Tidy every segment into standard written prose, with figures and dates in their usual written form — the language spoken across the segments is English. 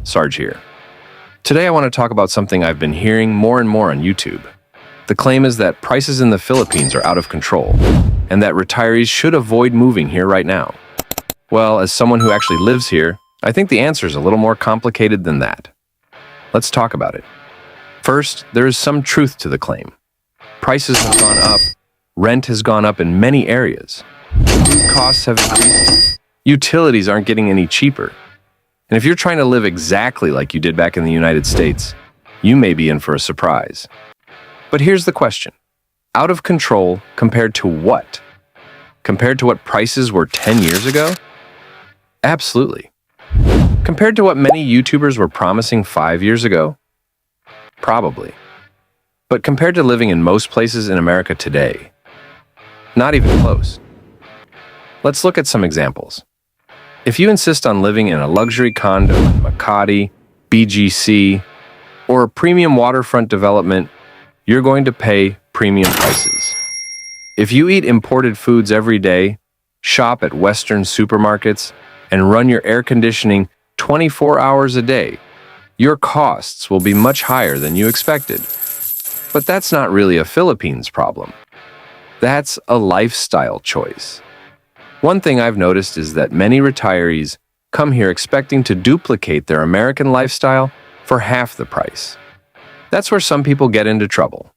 Sarge here. Today I want to talk about something I've been hearing more and more on YouTube. The claim is that prices in the Philippines are out of control, and that retirees should avoid moving here right now. Well, as someone who actually lives here, I think the answer is a little more complicated than that. Let's talk about it. First, there is some truth to the claim. Prices have gone up, rent has gone up in many areas, food costs have increased, utilities aren't getting any cheaper. And if you're trying to live exactly like you did back in the United States, you may be in for a surprise. But here's the question. Out of control compared to what? Compared to what prices were 10 years ago? Absolutely. Compared to what many YouTubers were promising 5 years ago? Probably. But compared to living in most places in America today? Not even close. Let's look at some examples. If you insist on living in a luxury condo in Makati, BGC, or a premium waterfront development, you're going to pay premium prices. If you eat imported foods every day, shop at Western supermarkets, and run your air conditioning 24 hours a day, your costs will be much higher than you expected. But that's not really a Philippines problem. That's a lifestyle choice. One thing I've noticed is that many retirees come here expecting to duplicate their American lifestyle for half the price. That's where some people get into trouble.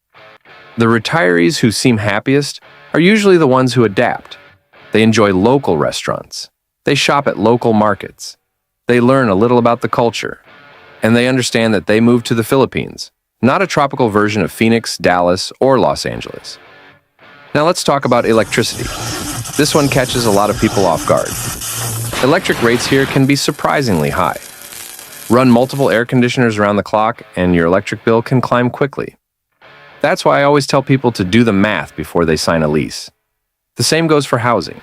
The retirees who seem happiest are usually the ones who adapt. They enjoy local restaurants. They shop at local markets. They learn a little about the culture. And they understand that they moved to the Philippines, not a tropical version of Phoenix, Dallas, or Los Angeles. Now let's talk about electricity. This one catches a lot of people off guard. Electric rates here can be surprisingly high. Run multiple air conditioners around the clock and your electric bill can climb quickly. That's why I always tell people to do the math before they sign a lease. The same goes for housing.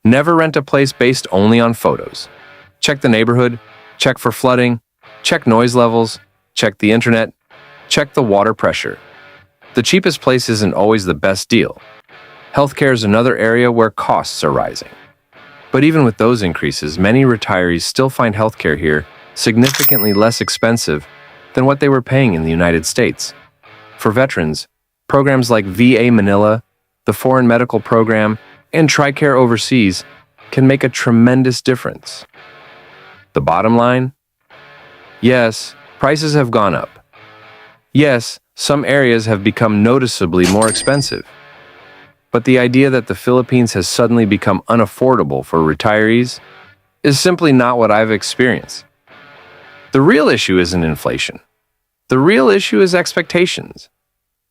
Never rent a place based only on photos. Check the neighborhood, check for flooding, check noise levels, check the internet, check the water pressure. The cheapest place isn't always the best deal. Healthcare is another area where costs are rising. But even with those increases, many retirees still find healthcare here significantly less expensive than what they were paying in the United States. For veterans, programs like VA Manila, the Foreign Medical Program, and TRICARE Overseas can make a tremendous difference. The bottom line? Yes, prices have gone up. Yes, some areas have become noticeably more expensive. But the idea that the Philippines has suddenly become unaffordable for retirees is simply not what I've experienced. The real issue isn't inflation. The real issue is expectations.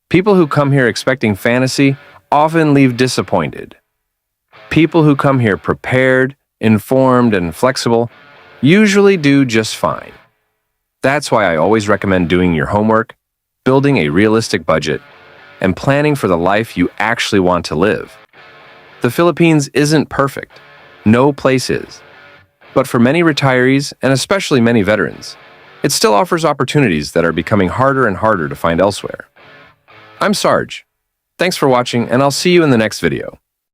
People who come here expecting fantasy often leave disappointed. People who come here prepared, informed, and flexible usually do just fine. That's why I always recommend doing your homework, building a realistic budget, and planning for the life you actually want to live. The Philippines isn't perfect. No place is. But for many retirees, and especially many veterans, it still offers opportunities that are becoming harder and harder to find elsewhere. I'm Sarge. Thanks for watching, and I'll see you in the next video.